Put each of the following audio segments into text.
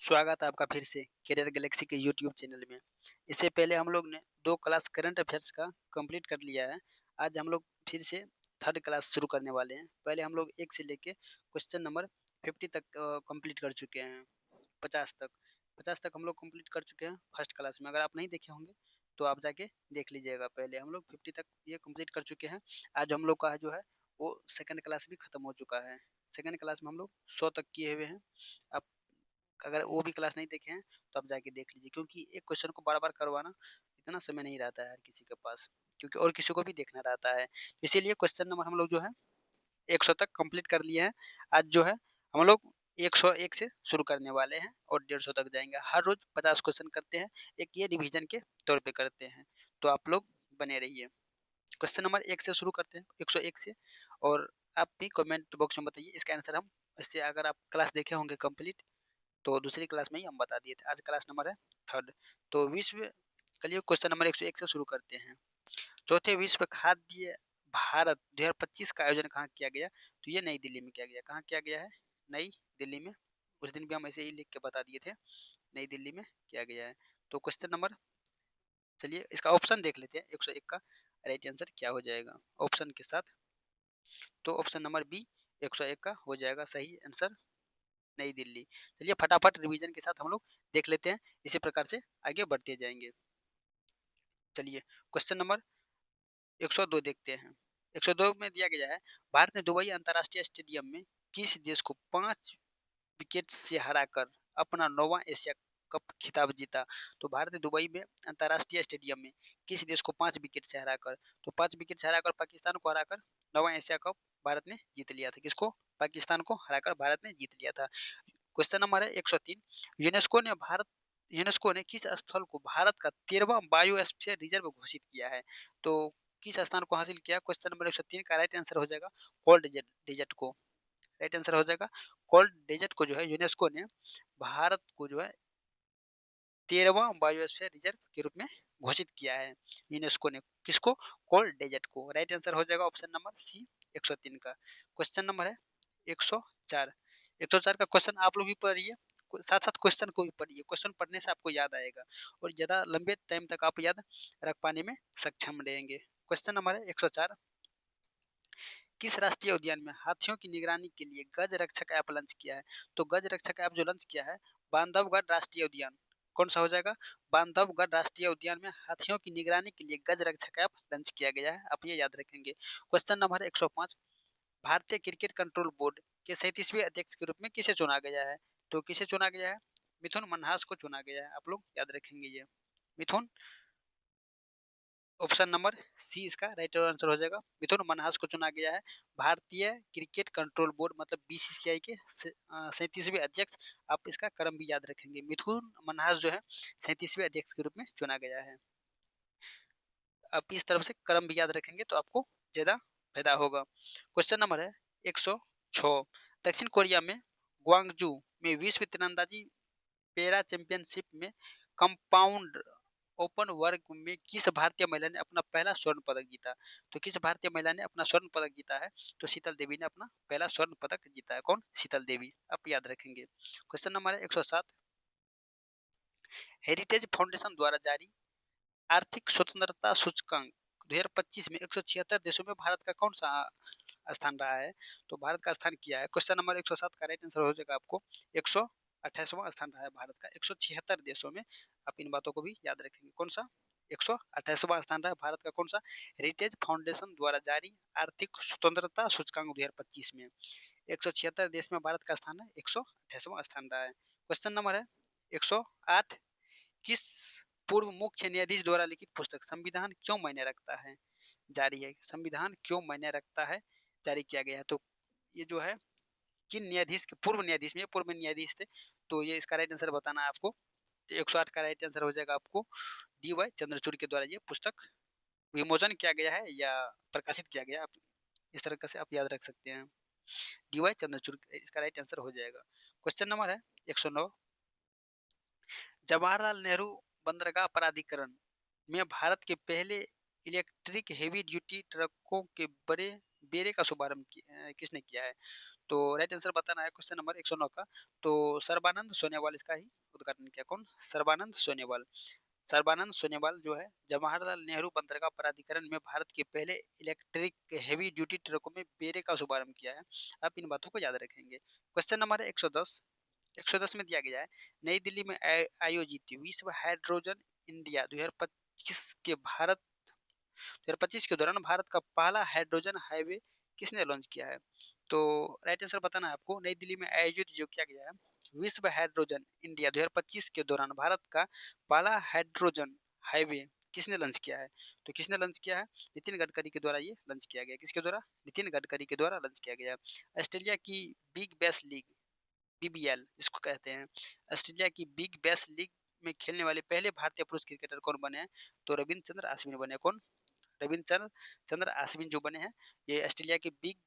स्वागत है आपका फिर से करियर गैलेक्सी के यूट्यूब चैनल में। इससे पहले हम लोग ने 2 क्लास करंट अफेयर्स का कंप्लीट कर लिया है। आज हम लोग फिर से 3rd क्लास शुरू करने वाले हैं। पहले हम लोग 1 से लेके क्वेश्चन नंबर 50 तक कंप्लीट कर चुके हैं, 50 तक। 50 तक हम लोग कंप्लीट कर चुके हैं फर्स्ट क्लास में। अगर आप नहीं देखे होंगे तो आप जाके देख लीजिएगा पहले। हम लोग 50 तक ये कंप्लीट कर चुके हैं। आज हम लोग का जो है वो सेकंड क्लास भी खत्म हो चुका है। सेकंड क्लास में हम लोग 100 तक किए हुए हैं। आप अगर वो भी क्लास नहीं देखे हैं तो आप जाके देख लीजिए, क्योंकि एक क्वेश्चन को बार-बार करवाना इतना समय नहीं रहता है हर किसी के पास, क्योंकि और किसी को भी देखना रहता है। इसीलिए क्वेश्चन नंबर हम लोग जो है 100 तक कंप्लीट कर लिए हैं। आज जो है हम लोग 101 से शुरू करने वाले हैं और 150 तक जाएँगे। हर रोज़ 50 क्वेश्चन करते हैं, एक ये रिवीजन के तौर पे करते हैं। तो आप लोग बने रहिए। क्वेश्चन नंबर 1 से शुरू करते हैं, 101 से। और आप भी कमेंट बॉक्स में बताइए इसका आंसर हम इससे अगर आप क्लास देखे होंगे कंप्लीट तो दूसरी क्लास में ही हम बता दिए थे। आज क्लास नंबर है 3rd। तो विश्व चलिए क्वेश्चन नंबर 101 से शुरू करते हैं। चौथे विश्व खाद्य भारत 2025 का आयोजन कहाँ किया गया? तो ये नई दिल्ली में किया गया। कहाँ किया गया है? नई दिल्ली में। उस दिन भी हम ऐसे ही लिख के बता दिए थे, नई दिल्ली में किया गया है। तो क्वेश्चन नंबर चलिए इसका ऑप्शन देख लेते हैं 101 का राइट आंसर क्या हो जाएगा ऑप्शन के साथ। तो ऑप्शन नंबर बी 101 का हो जाएगा सही आंसर, नई दिल्ली। चलिए फटाफट रिवीजन के साथ हम लोग देख लेते हैं, इसी प्रकार से आगे बढ़ते जाएंगे। चलिए क्वेश्चन नंबर 102 देखते हैं। 102 में दिया गया है, भारत ने दुबई अंतर्राष्ट्रीय स्टेडियम में किस देश को 5 विकेट से हराकर अपना 9वां एशिया कप खिताब जीता? तो भारत ने दुबई में अंतर्राष्ट्रीय स्टेडियम में किस देश को 5 विकेट से हराकर, तो 5 विकेट से हराकर पाकिस्तान को हराकर 9वां एशिया कप भारत ने जीत लिया था। किसको? पाकिस्तान को हराकर भारत ने जीत लिया था। क्वेश्चन नंबर है 103, यूनेस्को ने किस स्थल को भारत का 13वां बायोस्फीयर रिजर्व घोषित किया है? तो किस स्थान को हासिल किया? क्वेश्चन नंबर 103 का राइट आंसर हो जाएगा कोल्ड डेजर्ट को। राइट आंसर हो जाएगा कोल्ड डेजर्ट को जो है यूनेस्को ने भारत को जो है 13वां बायोस्फीयर रिजर्व के रूप में घोषित किया है। यूनेस्को ने किसको? कोल्ड डेजर्ट को। राइट आंसर हो जाएगा ऑप्शन नंबर सी 103 का। क्वेश्चन नंबर है 104। 104 का क्वेश्चन आप लोग भी पढ़िए, साथ साथ क्वेश्चन को भी पढ़िए। क्वेश्चन पढ़ने से आपको याद आएगा और ज़्यादा लंबे टाइम तक आप याद रख पाने में सक्षम रहेंगे। क्वेश्चन नंबर है 104, किस राष्ट्रीय उद्यान में हाथियों की निगरानी के लिए गज रक्षक ऐप लॉन्च किया है? तो गज रक्षक ऐप जो लॉन्च किया है, बांधवगढ़ राष्ट्रीय उद्यान। कौन सा हो जाएगा? बांधवगढ़ राष्ट्रीय उद्यान में हाथियों की निगरानी के लिए गज रक्षक ऐप लॉन्च किया गया है। आप ये याद रखेंगे। क्वेश्चन नंबर 105, भारतीय क्रिकेट कंट्रोल बोर्ड के 37वें अध्यक्ष के रूप में किसे चुना गया है? तो किसे चुना गया है? मिथुन मन्हास को चुना गया है। आप लोग याद रखेंगे ये मिथुन। ऑप्शन नंबर सी इसका राइट आंसर हो जाएगा, मिथुन मन्हास को चुना गया है भारतीय क्रिकेट कंट्रोल बोर्ड मतलब बीसीसीआई के 37वें अध्यक्ष। आप इसका क्रम भी याद रखेंगे, मिथुन मन्हास जो है 37वें अध्यक्ष के रूप में चुना गया है। आप इस तरफ से क्रम भी याद रखेंगे तो आपको ज्यादा फायदा होगा। क्वेश्चन नंबर है 106, दक्षिण कोरिया में ग्वांगजू में विश्व तीरंदाजी पैरा चैंपियनशिप में कंपाउंड ओपन वर्ग में किस भारतीय महिला ने अपना पहला स्वर्ण पदक जीता? तो किस भारतीय महिला ने अपना स्वर्ण पदक जीता है? तो शीतल देवी ने अपना पहला स्वर्ण पदक जीता है। कौन? शीतल देवी। आप याद रखेंगे। क्वेश्चन नंबर है 107, हेरिटेज फाउंडेशन द्वारा जारी आर्थिक स्वतंत्रता सूचकांक 2025 में 176 देशों में भारत का कौन सा स्थान रहा है? तो भारत का स्थान किया है। क्वेश्चन नंबर 107 का राइट आंसर हो जाएगा आपको 128वां स्थान रहा है भारत का 176 देशों में। आप इन बातों को भी याद रखेंगे। कौन सा? 128वां स्थान रहा है भारत का कौन सा? हेरिटेज फाउंडेशन द्वारा जारी आर्थिक स्वतंत्रता सूचकांक 2025 में 176 देश में भारत का स्थान है 128वां स्थान रहा है। क्वेश्चन नंबर है 108, किस पूर्व मुख्य न्यायाधीश द्वारा लिखित पुस्तक संविधान क्यों मायने रखता है जारी है? संविधान क्यों मायने रखता है जारी किया गया है। तो ये जो है किन न्यायाधीश के, पूर्व न्यायाधीश में पूर्व न्यायाधीश थे। तो ये इसका राइट आंसर बताना है आपको। तो 108 का राइट आंसर हो जाएगा आपको डी वाई चंद्रचूड़ के द्वारा ये पुस्तक विमोचन किया गया है या प्रकाशित किया गया। आप इस तरह से आप याद रख सकते हैं, डी वाई चंद्रचूड़ इसका राइट आंसर हो जाएगा। क्वेश्चन नंबर है 109, जवाहरलाल नेहरू बंदरगाह प्राधिकरण में भारत के पहले इलेक्ट्रिक हेवी ड्यूटी ट्रकों के बड़े बेड़े का शुभारंभ किसने किया है? तो राइट आंसर बताना है क्वेश्चन नंबर 109 का। तो सर्बानंद सोनोवाल इसका ही उद्घाटन किया। कौन? सर्बानंद सोनोवाल। सर्बानंद सोनोवाल जो है जवाहरलाल नेहरू बंदरगाह प्राधिकरण में भारत के पहले इलेक्ट्रिक हेवी ड्यूटी ट्रकों में बेड़े का शुभारंभ किया है। आप इन बातों को याद रखेंगे। क्वेश्चन नंबर है 110। 110 में दिया गया है नई दिल्ली में आयोजित विश्व हाइड्रोजन इंडिया 2025 के भारत 2025 के दौरान भारत का पहला हाइड्रोजन हाईवे किसने लॉन्च किया है? तो राइट आंसर बताना है आपको। नई दिल्ली में आयोजित जो किया गया है विश्व हाइड्रोजन इंडिया 2025 के दौरान भारत का पहला हाइड्रोजन हाईवे किसने लॉन्च किया है? तो किसने लॉन्च किया है? नितिन गडकरी के द्वारा ये लॉन्च किया गया। किसके द्वारा? नितिन गडकरी के द्वारा लॉन्च किया गया। ऑस्ट्रेलिया की बिग बैश लीग बीबीएल जिसको कहते हैं, ऑस्ट्रेलिया की बिग बैश लीग में खेलने वाले पहले भारतीय पुरुष क्रिकेटर कौन बने हैं? तो रविंद्र चंद्र अश्विन बने। कौन? रविंद्र चंद्र अश्विन जो बने हैं ये ऑस्ट्रेलिया के बिग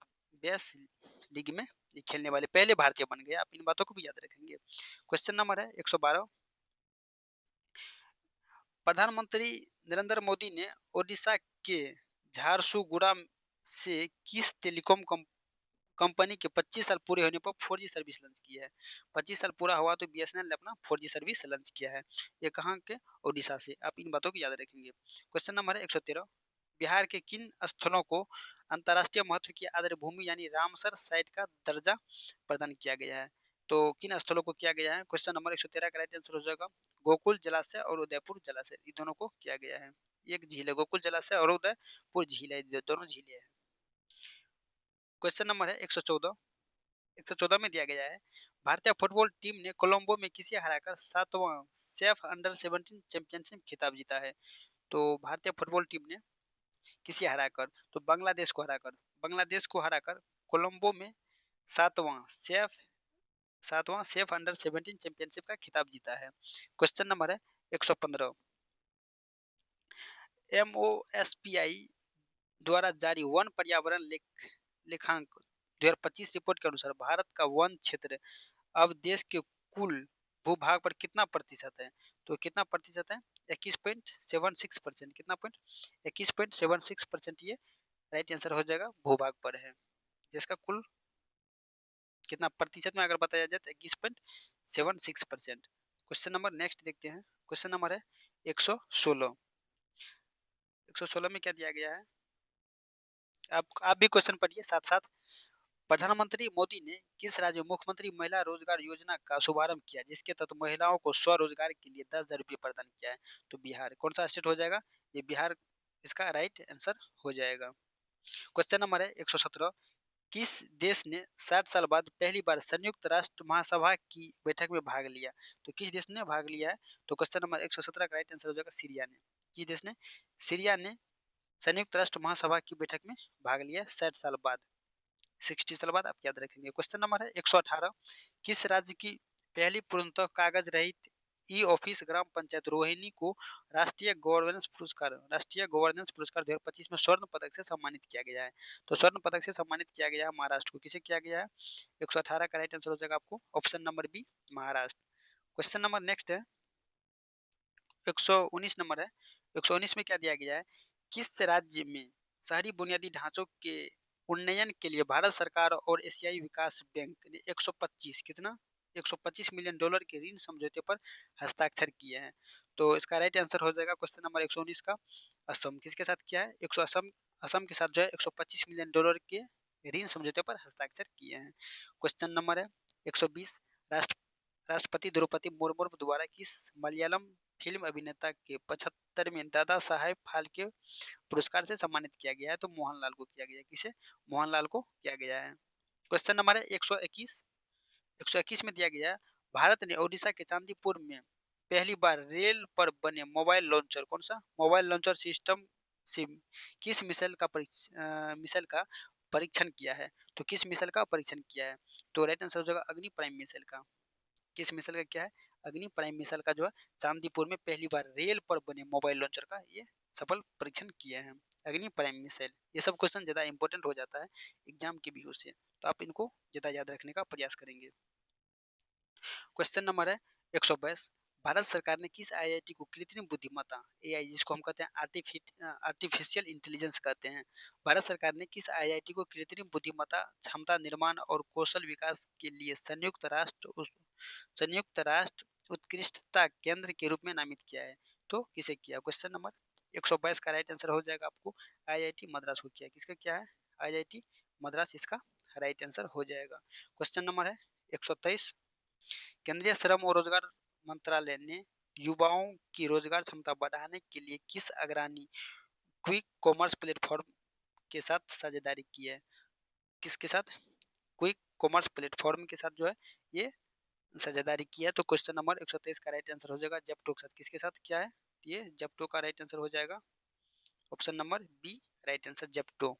बैश लीग में ये खेलने वाले पहले भारतीय बन गए। आप इन बातों को भी याद रखेंगे। क्वेश्चन नंबर है 112। प्रधानमंत्री नरेंद्र मोदी ने ओडिशा के झारसुगुड़ा से किस टेलीकॉम कंपनी के 25 साल पूरे होने पर 4G सर्विस लॉन्च की है? 25 साल पूरा हुआ तो बीएसएनएल ने अपना 4G सर्विस लॉन्च किया है। ये कहाँ के? ओडिशा से। आप इन बातों को याद रखेंगे। क्वेश्चन नंबर है 113। बिहार के किन स्थलों को अंतर्राष्ट्रीय महत्व की आर्द्रभूमि यानी रामसर साइट का दर्जा प्रदान किया गया है? तो किन स्थलों को किया गया है? क्वेश्चन नंबर 113 का राइट आंसर हो जाएगा गोकुल जलाशय और उदयपुर जलाशय। इन दोनों को किया गया है। एक झील है गोकुल जलाशय और उदयपुर झील है, दोनों झीलें हैं। क्वेश्चन नंबर है 114। 114 में दिया गया है भारतीय फुटबॉल टीम ने कोलंबो में किसे हराकर 7वां सेफ अंडर 17 चैंपियनशिप खिताब जीता है? तो भारतीय फुटबॉल टीम ने किसे हराकर? तो बांग्लादेश को हराकर कोलंबो में सातवां सेफ सातवां सेफ अंडर 17 चैंपियनशिप का खिताब जीता है। क्वेश्चन नंबर है 115। MOSPI द्वारा जारी वन पर्यावरण लेखांक 2025 रिपोर्ट के अनुसार भारत का वन क्षेत्र अब देश के कुल भूभाग पर कितना प्रतिशत है? तो कितना प्रतिशत है? 21.76%। कितना पॉइंट? 21.76% ये राइट आंसर हो जाएगा भूभाग पर है। जिसका कुल कितना प्रतिशत में अगर बताया जाए तो 21.76%। क्वेश्चन नंबर नेक्स्ट देखते हैं। क्वेश्चन नंबर है 116। 116 में क्या दिया गया है? आप भी क्वेश्चन पढ़िए साथ साथ। प्रधानमंत्री मोदी ने किस राज्य में मुख्यमंत्री महिला रोजगार योजना का शुभारंभ किया जिसके तहत महिलाओं को स्वरोजगार के लिए 10,000 रुपये प्रदान किया है? तो बिहार। कौन सा स्टेट हो जाएगा? ये बिहार इसका राइट आंसर हो जाएगा। क्वेश्चन नंबर है 117। किस देश ने 60 साल बाद पहली बार संयुक्त राष्ट्र महासभा की बैठक में भाग लिया? तो किस देश ने भाग लिया है? तो क्वेश्चन नंबर 117 का राइट आंसर हो जाएगा सीरिया ने। किस देश ने? सीरिया ने संयुक्त राष्ट्र महासभा की बैठक में भाग लिया 60 साल बाद। 60 साल बाद आप याद रखेंगे। क्वेश्चन नंबर है 118। किस राज्य की पहली पूर्णतः कागज रहित ई ऑफिस ग्राम पंचायत रोहिणी को राष्ट्रीय गवर्नेंस पुरस्कार 2025 में स्वर्ण पदक से सम्मानित किया गया है? तो स्वर्ण पदक से सम्मानित किया गया है महाराष्ट्र को। किसे किया गया है? 118 का राइट आंसर हो जाएगा आपको option number B Maharashtra. Question number next है 119 नंबर है। 119 में क्या दिया गया है? किस राज्य में शहरी बुनियादी ढांचों के उन्नयन के लिए भारत सरकार और एशियाई विकास बैंक ने 125 कितना 125 मिलियन डॉलर के ऋण समझौते पर हस्ताक्षर किए हैं? तो इसका राइट आंसर हो जाएगा क्वेश्चन नंबर 119 का असम। किसके साथ किया है? असम के साथ जो है 125 मिलियन डॉलर के ऋण समझौते पर हस्ताक्षर किए हैं। क्वेश्चन नंबर है 120। राष्ट्रपति द्रौपदी मुर्मू द्वारा किस मलयालम फिल्म अभिनेता के 75वें दादा साहेब फाल्के पुरस्कार से सम्मानित किया गया है? तो मोहनलाल को किया गया है। किसे? मोहनलाल को किया गया है। क्वेश्चन नंबर है 121। 121 में दिया गया है भारत ने ओडिशा के चांदीपुर में पहली बार रेल पर बने मोबाइल लॉन्चर कौन सा मोबाइल लॉन्चर सिस्टम से किस मिसाइल का परीक्षण किया है? तो किस मिसाइल का परीक्षण किया है? तो राइट आंसर हो जाएगा अग्नि प्राइम मिसाइल का। किस मिसाइल का क्या है? अग्नि प्राइम मिसाइल का जो है चांदीपुर में पहली बार रेल पर बने मोबाइल लॉन्चर का ये सफल परीक्षण किए हैं। अग्नि प्राइम मिसाइल। ये सब क्वेश्चन ज़्यादा इंपॉर्टेंट हो जाता है एग्जाम के व्यू से, तो आप इनको ज़्यादा याद रखने का प्रयास करेंगे। क्वेश्चन नंबर है 122। भारत सरकार ने किस आईआईटी को कृत्रिम बुद्धिमत्ता एआई, जिसको हम कहते हैं आर्टिफिशियल इंटेलिजेंस कहते हैं, भारत सरकार ने किस आईआईटी को कृत्रिम बुद्धिमत्ता क्षमता निर्माण और कौशल विकास के लिए संयुक्त राष्ट्र उत्कृष्टता केंद्र के रूप में नामित किया है? तो किसे किया? क्वेश्चन नंबर 122 का राइट आंसर हो जाएगा आपको आईआईटी मद्रास को किया। किसका क्या है? आईआईटी मद्रास इसका राइट आंसर हो जाएगा। क्वेश्चन नंबर है 123, केंद्रीय श्रम और रोजगार मंत्रालय ने युवाओं की रोजगार क्षमता बढ़ाने के लिए किस अग्रणी क्विक कॉमर्स प्लेटफॉर्म के साथ साझेदारी की है? किसके साथ? क्विक कॉमर्स प्लेटफॉर्म के साथ जो है ये साझेदारी की है। तो क्वेश्चन नंबर 123 का राइट आंसर हो जाएगा जेप्टो के साथ। किसके साथ किया है? ये जेप्टो का राइट आंसर हो जाएगा option number B, right answer Zepto.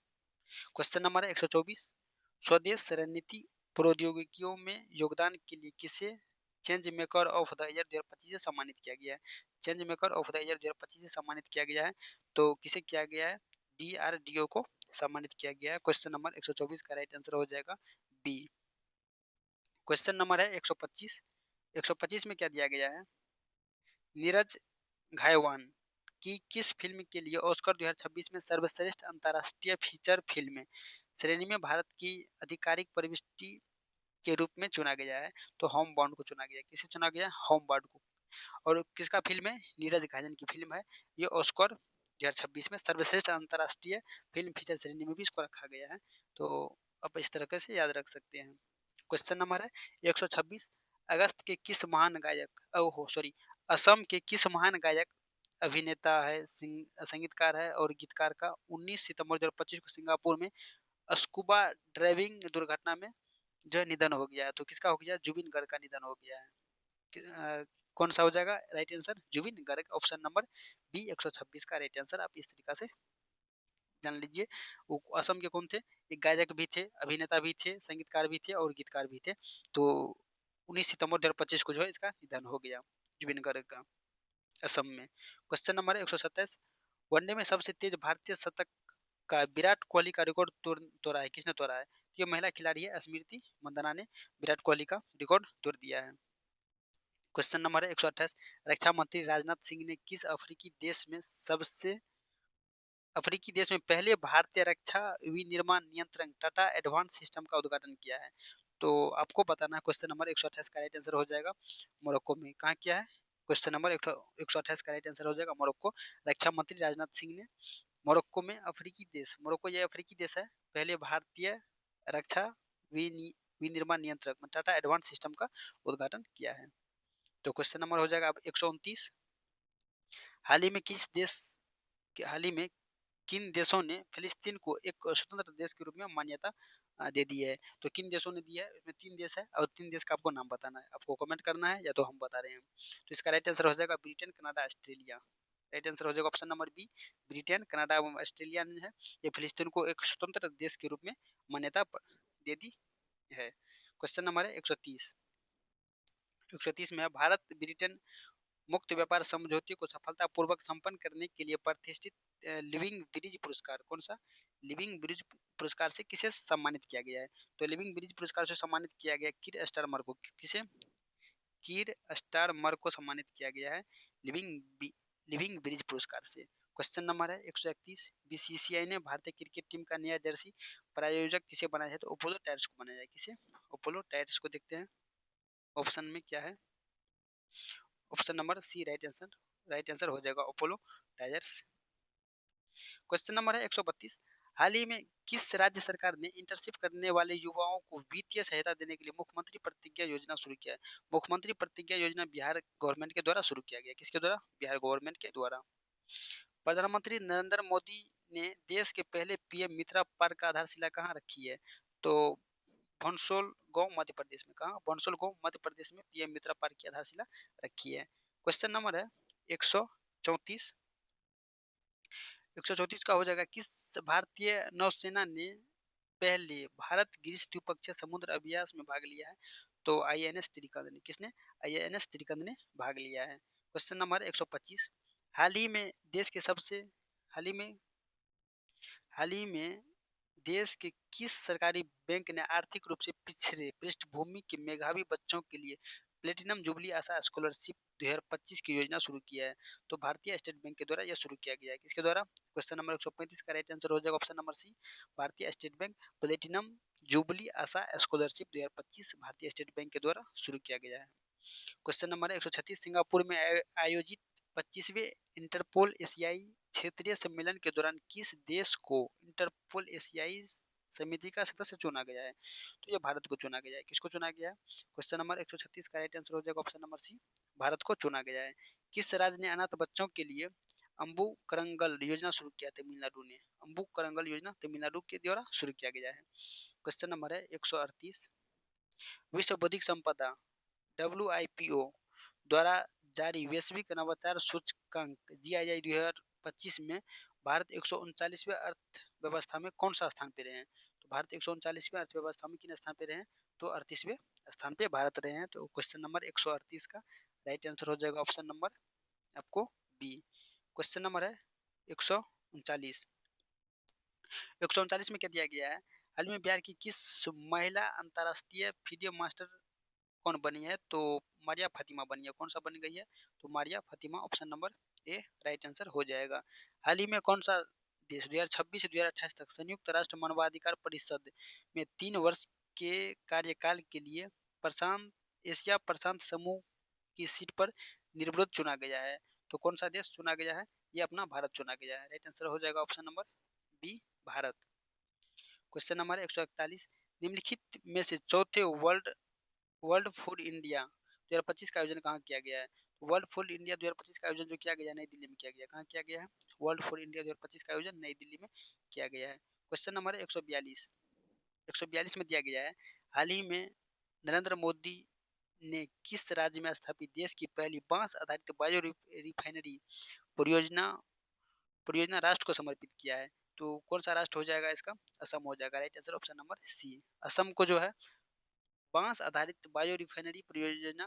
Question number है 124, स्वदेश रणनीति प्रौद्योगिकियों में योगदान के लिए किसे change maker of the year 2025 से सम्मानित किया गया है? Change maker of the year 2025 से सम्मानित किया गया है, तो किसे किया गया है? डीआरडीओ को सम्मानित किया गया है। क्वेश्चन नंबर 124 का राइट आंसर हो जाएगा बी। क्वेश्चन नंबर है 125, 125 में क्या दिया गया है? नीरज घायवान की किस फिल्म के लिए ऑस्कर 2026 में सर्वश्रेष्ठ अंतर्राष्ट्रीय फीचर फिल्म श्रेणी में भारत की आधिकारिक प्रविष्टि के रूप में चुना गया है? तो होम बाउंड को चुना गया। किसे चुना गया? होम बाउंड को। और किसका फिल्म है? नीरज घायन की फिल्म है। ये ऑस्कर 2026 में सर्वश्रेष्ठ अंतर्राष्ट्रीय फिल्म फीचर श्रेणी में भी इसको रखा गया है। तो आप इस तरह से याद रख सकते हैं। क्वेश्चन नंबर है 126, अगस्त के किस महान गायक ओहो सॉरी असम के किस महान गायक, अभिनेता है, संगीतकार है और गीतकार का 19 सितंबर 2025 को सिंगापुर में स्कूबा ड्राइविंग दुर्घटना में जो है निधन हो गया है? तो किसका हो गया? जुबिन गर्ग का निधन हो गया है। कौन सा हो जाएगा right answer? Zubeen Garg, option number B 126 का राइट आंसर। आप इस तरीका से जान लीजिए। वो असम के कौन थे? एक गायक भी थे, अभिनेता भी थे, संगीतकार भी थे और गीतकार भी थे। तो 19 सितंबर 2025 को जो है इसका निधन हो गया जुबिन गर्ग का, असम में। क्वेश्चन नंबर 127, वनडे में सबसे तेज भारतीय शतक का विराट कोहली का रिकॉर्ड तोड़ा है। किसने तोड़ा है? ये महिला खिलाड़ी है स्मृति मंदाना ने विराट कोहली का रिकॉर्ड तोड़ दिया है। क्वेश्चन नंबर है 128, रक्षा मंत्री राजनाथ सिंह ने किस अफ्रीकी देश में पहले भारतीय रक्षा विनिर्माण नियंत्रण टाटा एडवांस सिस्टम का उद्घाटन किया है? तो आपको बताना है। क्वेश्चन नंबर 128 का राइट आंसर हो जाएगा मोरक्को में। कहाँ किया है? क्वेश्चन नंबर 128 का राइट आंसर हो जाएगा मोरक्को। रक्षा मंत्री राजनाथ सिंह ने मोरक्को में मोरक्को ये अफ्रीकी देश है, पहले भारतीय रक्षा विनिर्माण नियंत्रक टाटा एडवांस सिस्टम का उद्घाटन किया है। तो क्वेश्चन नंबर हो जाएगा अब 129, हाल ही में किन देशों ने फिलिस्तीन को एक स्वतंत्र देश के रूप में मान्यता दे दी है? तो किन देशों ने दिया है? इसमें 3 देश है और 3 देश का आपको नाम बताना है। आपको कमेंट करना है या तो हम बता रहे हैं। तो इसका राइट आंसर हो जाएगा Britain, Canada, Australia. Right answer हो जाएगा option number B, Britain, Canada एवं ऑस्ट्रेलिया ने है ये फिलिस्तीन को एक स्वतंत्र देश के रूप में मान्यता दे दी है। क्वेश्चन नंबर है 130, 130 में है, भारत ब्रिटेन मुक्त व्यापार समझौते को सफलतापूर्वक संपन्न करने के लिए प्रतिष्ठित लिविंग ब्रिज पुरस्कार, कौन सा? लिविंग ब्रिज पुरस्कार से किसे सम्मानित किया गया है? तो लिविंग ब्रिज पुरस्कार से सम्मानित किया गया कीर स्टारमर को। किसे? कीर स्टारमर को सम्मानित किया गया है लिविंग ब्रिज पुरस्कार से। क्वेश्चन नंबर है 131, बीसीसीआई ने भारतीय क्रिकेट टीम का नया जर्सी प्रायोजक किसे बनाया है? तो अपोलो टायर्स को बनाया है। किसे? अपोलो टायर्स को। देखते हैं ऑप्शन में क्या है। Option number C right answer हो जाएगा अपोलो टायर्स। क्वेश्चन नंबर है 132, हाल ही में किस राज्य सरकार ने इंटर्नशिप करने वाले युवाओं को वित्तीय सहायता देने के लिए मुख्यमंत्री प्रतिज्ञा योजना शुरू किया है? मुख्यमंत्री प्रतिज्ञा योजना बिहार गवर्नमेंट के द्वारा शुरू किया गया। किसके द्वारा? बिहार गवर्नमेंट के द्वारा। प्रधानमंत्री नरेंद्र मोदी ने देश के पहले पीएम मित्रा पार्क का आधारशिला कहाँ रखी है? तो भंसोल गांव मध्य प्रदेश में। कहाँ? भंसोल गांव मध्य प्रदेश में पीएम मित्रा पार्क की आधारशिला रखी है। क्वेश्चन नंबर है 134, 134 का हो जाएगा, किस भारतीय नौसेना ने पहले भारत ग्रीस द्विपक्षीय समुद्र अभ्यास में भाग लिया है? तो आईएनएस त्रिकंद ने। किसने? आईएनएस त्रिकंद ने भाग लिया है। क्वेश्चन नंबर 125, हाल ही में देश के सबसे हाल ही में देश के किस सरकारी बैंक ने आर्थिक रूप से पिछड़े पृष्ठभूमि के मेधावी बच्चों के लिए प्लेटिनम जुबली आशा स्कॉलरशिप 2025 की योजना शुरू किया है? तो भारतीय स्टेट बैंक के द्वारा यह शुरू किया गया है। किसके द्वारा? क्वेश्चन नंबर 135 का राइट आंसर हो जाएगा ऑप्शन नंबर सी, भारतीय स्टेट बैंक प्लेटिनम जुबली आशा स्कॉलरशिप 2025 भारतीय स्टेट बैंक के द्वारा शुरू किया गया है। क्वेश्चन नंबर 136 सिंगापुर में आयोजित 25वें इंटरपोल एशियाई क्षेत्रीय सम्मेलन के दौरान किस देश को इंटरपोल एशियाई समिति का सदस्य चुना गया है? तो ये भारत को चुना गया है। किसको चुना गया है? क्वेश्चन नंबर 136 का राइट आंसर हो जाएगा ऑप्शन नंबर सी, भारत को चुना गया है। किस राज्य ने अनाथ बच्चों के लिए अम्बू करंगल योजना शुरू किया? तमिलनाडु ने अम्बू करंगल योजना तमिलनाडु के द्वारा शुरू किया गया है। क्वेश्चन नंबर है 138, विश्व बौद्धिक संपदा WIPO द्वारा जारी वैश्विक नवाचार सूचकांक GII 2025 में भारत 139वें अर्थव्यवस्था में कौन सा स्थान पे रहे हैं? तो भारत 139वें अर्थव्यवस्था में किन स्थान पे रहे हैं? तो 38वें स्थान पे भारत रहे हैं। तो क्वेश्चन नंबर 138 का राइट आंसर हो जाएगा ऑप्शन नंबर आपको बी। क्वेश्चन नंबर है 139, 139 में क्या दिया गया है? हाल में बिहार की किस महिला अंतर्राष्ट्रीय फीडे मास्टर कौन बनी है? तो मारिया फातिमा बनी है। कौन सा बन गई है? तो Maria Fatima option number A right answer हो जाएगा। हाल ही में कौन सा देश 2026 से 2028 तक संयुक्त राष्ट्र मानवाधिकार परिषद में 3 वर्ष के कार्यकाल के लिए प्रशांत एशिया प्रशांत समूह की सीट पर निर्विरोध चुना गया है? तो कौन सा देश चुना गया है? ये अपना भारत चुना गया है। राइट आंसर हो जाएगा option number B, Bharat. Question number 141, निम्नलिखित में से चौथे वर्ल्ड वर्ल्ड फूड इंडिया 2025 का आयोजन कहाँ किया गया है? वर्ल्ड फूड इंडिया 2025 का आयोजन जो किया गया है नई दिल्ली में किया गया। कहाँ किया गया है? वर्ल्ड फूड इंडिया 2025 का आयोजन नई दिल्ली में किया गया है। क्वेश्चन नंबर 142, 142 में दिया गया है, हाल ही में नरेंद्र मोदी ने किस राज्य में स्थापित देश की पहली बांस आधारित बायो रिफाइनरी परियोजना परियोजना राष्ट्र को समर्पित किया है? तो कौन सा राष्ट्र हो जाएगा इसका? असम हो जाएगा। Right answer option number C, Assam को जो है बांस आधारित बायो रिफाइनरी परियोजना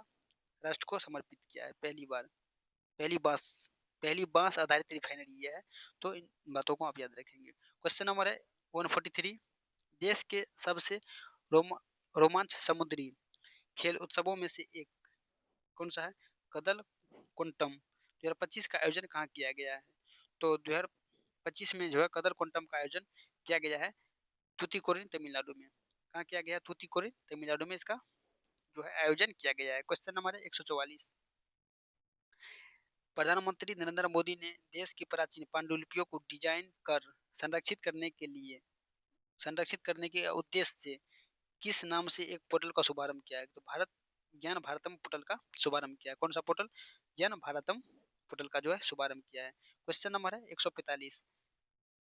राष्ट्र को समर्पित किया है पहली बार। पहली बांस आधारित रिफाइनरी ये है। तो इन बातों को आप याद रखेंगे। क्वेश्चन नंबर है 143, देश के सबसे रोमांच समुद्री खेल उत्सवों में से एक कौन सा है? कदल कुंटम 2025 का आयोजन कहाँ किया गया है? तो 2025 में जो है कदल कुंटम का आयोजन किया गया है तूतीकोरिन तमिलनाडु में। कहाँ किया गया? तूतीकोरिन तमिलनाडु में इसका जो है आयोजन किया गया है। क्वेश्चन नंबर है 144, प्रधानमंत्री नरेंद्र मोदी ने देश की प्राचीन पांडुलिपियों को डिजाइन कर संरक्षित करने के उद्देश्य से किस नाम से एक पोर्टल का शुभारंभ किया है? तो भारत ज्ञान भारतम पोर्टल का शुभारंभ किया है। कौन सा पोर्टल? ज्ञान भारतम पोर्टल का जो है शुभारंभ किया है। क्वेश्चन नंबर है 145,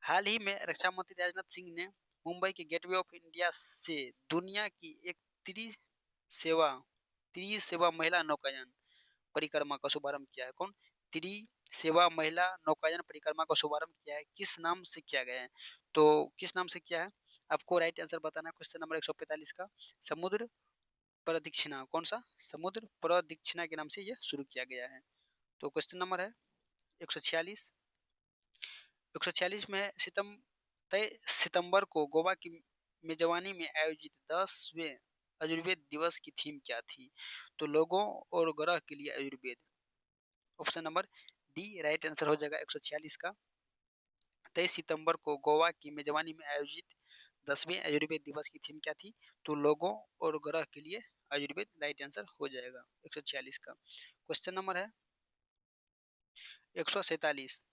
हाल ही में रक्षा मंत्री राजनाथ सिंह ने मुंबई के गेटवे ऑफ इंडिया से दुनिया की एक त्रिसेवा त्रिसेवा महिला नौकायन परिक्रमा का शुभारंभ किया है। कौन? त्रिसेवा महिला नौकायन परिक्रमा का शुभारंभ किया है। किस नाम से किया गया है? तो किस नाम से किया है? आपको राइट आंसर बताना है क्वेश्चन नंबर 145 का, समुद्र प्रदक्षिणा। कौन सा? समुद्र प्रदक्षिणा के नाम से यह शुरू किया गया है। तो क्वेश्चन नंबर है 146, 146 में तेईस सितंबर को गोवा की मेजबानी में आयोजित 10वें आयुर्वेद दिवस की थीम क्या थी? तो लोगों और ग्रह के लिए Ayurveda. Option number D right answer हो जाएगा 146 का। 23 सितंबर को गोवा की मेजबानी में आयोजित 10वें आयुर्वेद दिवस की थीम क्या थी? तो लोगों और ग्रह के लिए आयुर्वेद राइट आंसर हो जाएगा 146 का। क्वेश्चन नंबर है 147,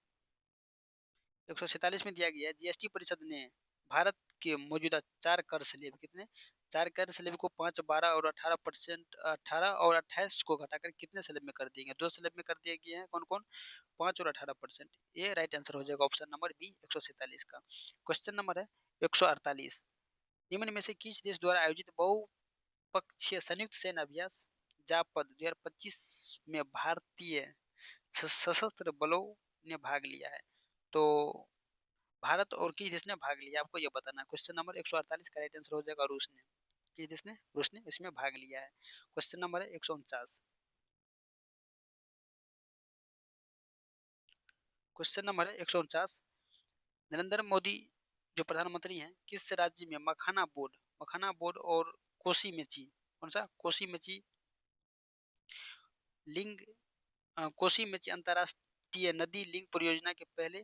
147 में दिया गया है, जीएसटी परिषद ने भारत के मौजूदा 4 कर स्लैब कितने? 4 कर स्लैब को 5, 12 और 18%, 18 और 28 को घटाकर कितने स्लैब में कर दिए गए? 2 स्लैब में कर दिए गए हैं। कौन कौन? 5 और 18%। ये राइट आंसर हो जाएगा ऑप्शन नंबर बी 147 का। क्वेश्चन नंबर है 148, निम्न में से किस देश द्वारा आयोजित बहुपक्षीय संयुक्त सैन्य अभ्यास जापद 2025 में भारतीय सशस्त्र बलों ने भाग लिया है? तो भारत और किस देश ने भाग लिया आपको ये बताना है। क्वेश्चन नंबर 148 का राइट आंसर हो जाएगा रूस ने। किस देश ने? रूस ने इसमें भाग लिया है। क्वेश्चन नंबर है 149, क्वेश्चन नंबर है 149, नरेंद्र मोदी जो प्रधानमंत्री हैं किस राज्य में मखाना बोर्ड और कोसी मेची, कौन सा? कोसी मेची लिंक कोसी मेची अंतर्राष्ट्रीय नदी लिंक परियोजना के पहले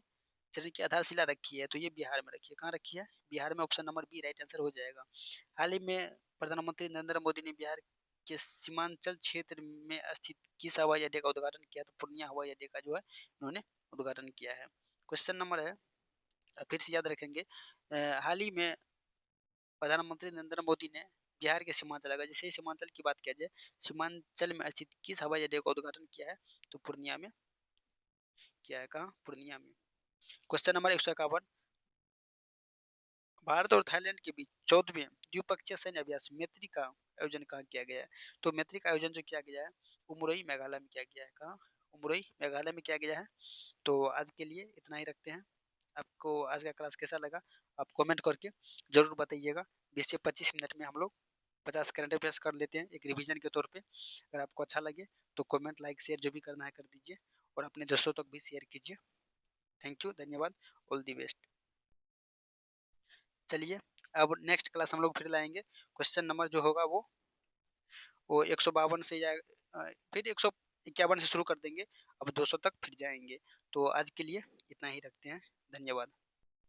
चरण की आधारशिला रखी है, तो ये बिहार में रखी है। कहाँ रखी है? बिहार में। Option number B right answer हो जाएगा। हाल ही में प्रधानमंत्री नरेंद्र मोदी ने बिहार के सीमांचल क्षेत्र में स्थित किस हवाई अड्डे का उद्घाटन किया? तो पूर्णिया हवाई अड्डे का जो है उन्होंने उद्घाटन किया है। क्वेश्चन नंबर है, फिर से याद रखेंगे, हाल ही में प्रधानमंत्री नरेंद्र मोदी ने बिहार के सीमांचल, अगर जैसे सीमांचल की बात किया जाए, सीमांचल में स्थित किस हवाई अड्डे का उद्घाटन किया है? तो पूर्णिया में किया है। कहाँ? पूर्णिया में। क्वेश्चन नंबर 151, भारत और थाईलैंड के बीच 14वें द्विपक्षीय सैन्य अभ्यास मैत्री का आयोजन कहाँ किया गया है? तो मैत्री का आयोजन जो किया गया है उमरोई मेघालय में किया गया है। कहाँ? उमरोई मेघालय में किया गया है। तो आज के लिए इतना ही रखते हैं। आपको आज का क्लास कैसा लगा आप कमेंट करके जरूर बताइएगा। 20 से 25 मिनट में हम लोग 50 करंट अफेयर्स कर लेते हैं एक रिवीजन के तौर पे। अगर आपको अच्छा लगे तो कमेंट, लाइक, शेयर जो भी करना है कर दीजिए और अपने दोस्तों तक भी शेयर कीजिए। थैंक यू, धन्यवाद, ऑल दी बेस्ट। चलिए, अब नेक्स्ट क्लास हम लोग फिर लाएंगे। क्वेश्चन नंबर जो होगा वो 152 से या फिर 151 से शुरू कर देंगे। अब 200 तक फिर जाएंगे। तो आज के लिए इतना ही रखते हैं। धन्यवाद।